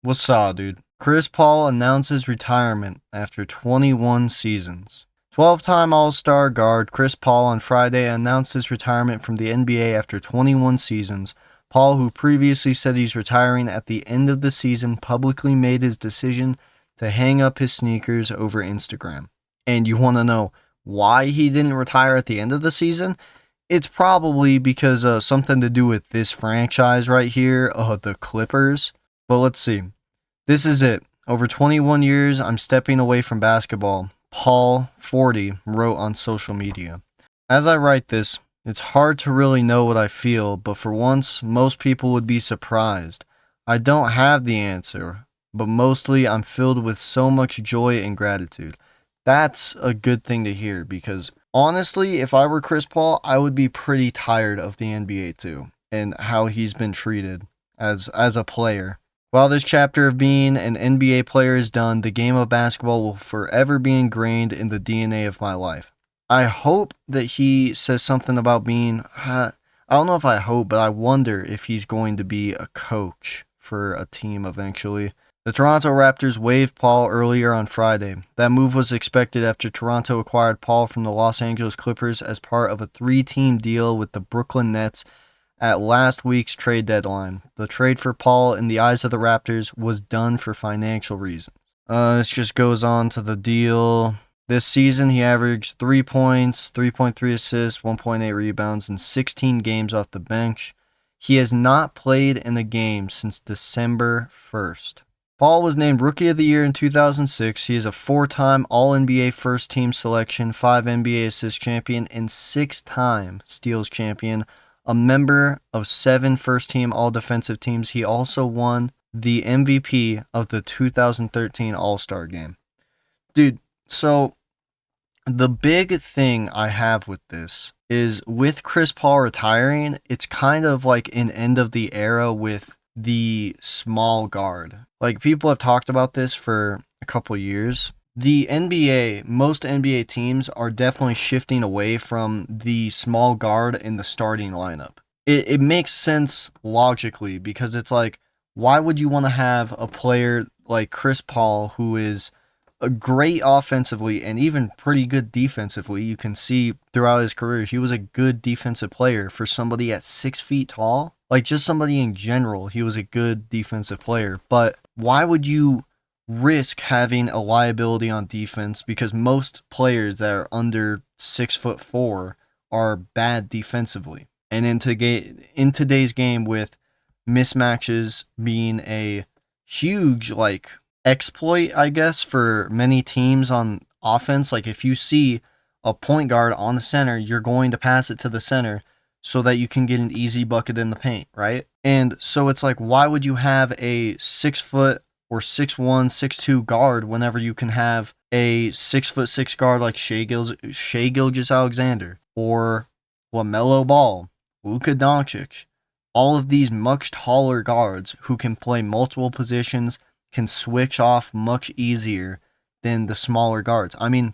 What's up, dude? Chris Paul announces retirement after 21 seasons. 12-time All-Star guard Chris Paul on Friday announced his retirement from the NBA after 21 seasons. Paul, who previously said he's retiring at the end of the season, publicly made his decision to hang up his sneakers over Instagram. And you want to know why he didn't retire at the end of the season? It's probably because something to do with this franchise right here, the Clippers. But let's see. This is it. Over 21 years, I'm stepping away from basketball. Paul, 40, wrote on social media. As I write this, it's hard to really know what I feel, but for once, most people would be surprised. I don't have the answer, but mostly I'm filled with so much joy and gratitude. That's a good thing to hear because honestly, if I were Chris Paul, I would be pretty tired of the NBA too and how he's been treated as a player. While this chapter of being an NBA player is done, the game of basketball will forever be ingrained in the DNA of my life. I hope that he says something about being, I don't know if I hope, but I wonder if he's going to be a coach for a team eventually. The Toronto Raptors waived Paul earlier on Friday. That move was expected after Toronto acquired Paul from the Los Angeles Clippers as part of a 3-team deal with the Brooklyn Nets at last week's trade deadline. The trade for Paul, in the eyes of the Raptors, was done for financial reasons. This just goes on to the deal. This season, he averaged 3 points, 3.3 assists, 1.8 rebounds, and 16 games off the bench. He has not played in a game since December 1st. Paul was named Rookie of the Year in 2006. He is a 4-time All-NBA First Team selection, 5 NBA Assist champion, and 6-time Steals champion. A member of 7 first-team All-Defensive teams, he also won the MVP of the 2013 All-Star Game. Dude, so the big thing I have with this is with Chris Paul retiring, it's kind of like an end of the era with the small guard. Like, people have talked about this for a couple years. The NBA, most NBA teams are definitely shifting away from the small guard in the starting lineup. It makes sense logically because it's like, why would you want to have a player like Chris Paul who is a great offensively and even pretty good defensively? You can see throughout his career, he was a good defensive player for somebody at 6 feet tall. Like, just somebody in general, he was a good defensive player. But why would you risk having a liability on defense? Because most players that are under 6'4" are bad defensively. And in today's game, with mismatches being a huge exploit, I guess, for many teams on offense, like if you see a point guard on the center, you're going to pass it to the center so that you can get an easy bucket in the paint, right? And so it's like, why would you have a 6 foot or 6'1", 6'2" guard whenever you can have a 6'6" guard like Shai Gilgeous-Alexander or LaMelo Ball, Luka Doncic, all of these much taller guards who can play multiple positions, can switch off much easier than the smaller guards. I mean,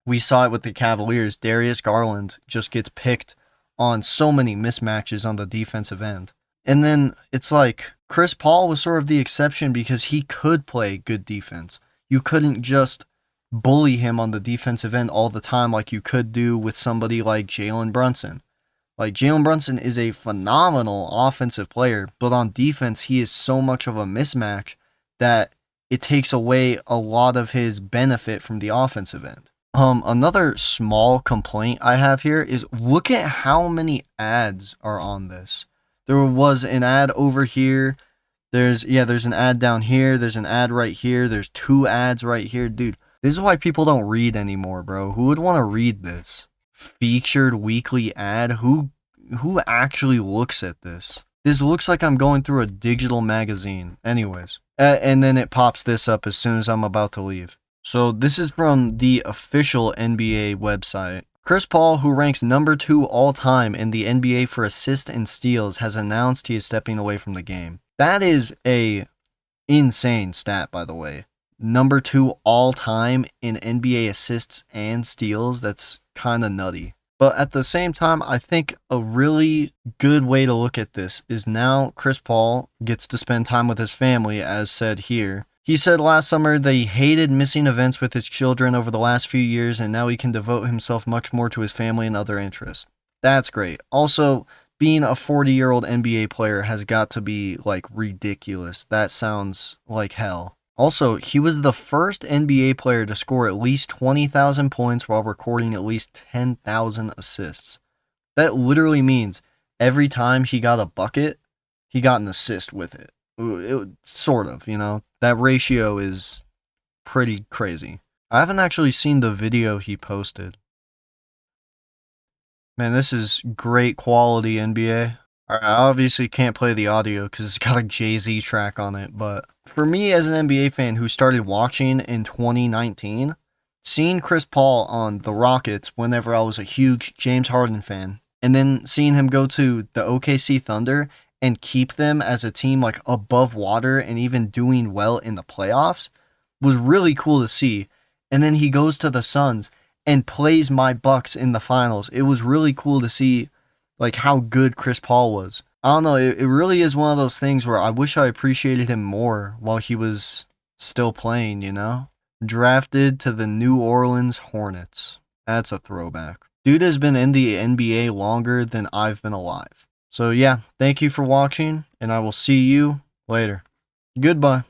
we saw it with the Cavaliers. Darius Garland just gets picked on so many mismatches on the defensive end. And then it's like Chris Paul was sort of the exception because he could play good defense. You couldn't just bully him on the defensive end all the time like you could do with somebody like Jalen Brunson. Like, Jalen Brunson is a phenomenal offensive player, but on defense, he is so much of a mismatch that it takes away a lot of his benefit from the offensive end. Another small complaint I have here is look at how many ads are on this. There was an ad over here. There's an ad down here. There's an ad right here. There's 2 ads right here. Dude, this is why people don't read anymore, bro. Who would want to read this? Featured weekly ad? Who actually looks at this? This looks like I'm going through a digital magazine. Anyways. And then it pops this up as soon as I'm about to leave. So this is from the official NBA website. Chris Paul, who ranks number 2 all-time in the NBA for assists and steals, has announced he is stepping away from the game. That is a insane stat, by the way. Number 2 all-time in NBA assists and steals. That's kind of nutty. But at the same time, I think a really good way to look at this is now Chris Paul gets to spend time with his family, as said here. He said last summer that he hated missing events with his children over the last few years, and now he can devote himself much more to his family and other interests. That's great. Also, being a 40-year-old NBA player has got to be like ridiculous. That sounds like hell. Also, he was the first NBA player to score at least 20,000 points while recording at least 10,000 assists. That literally means every time he got a bucket, he got an assist with it. Sort of, you know? That ratio is pretty crazy. I haven't actually seen the video he posted. Man, this is great quality NBA. I obviously can't play the audio because it's got a Jay-Z track on it, but for me as an NBA fan who started watching in 2019, seeing Chris Paul on the Rockets whenever I was a huge James Harden fan, and then seeing him go to the OKC Thunder and keep them as a team like above water and even doing well in the playoffs was really cool to see. And then he goes to the Suns and plays my Bucks in the finals. It was really cool to see like how good Chris Paul was. I don't know, it really is one of those things where I wish I appreciated him more while he was still playing, you know? Drafted to the New Orleans Hornets. That's a throwback. Dude has been in the NBA longer than I've been alive. So yeah, thank you for watching, and I will see you later. Goodbye.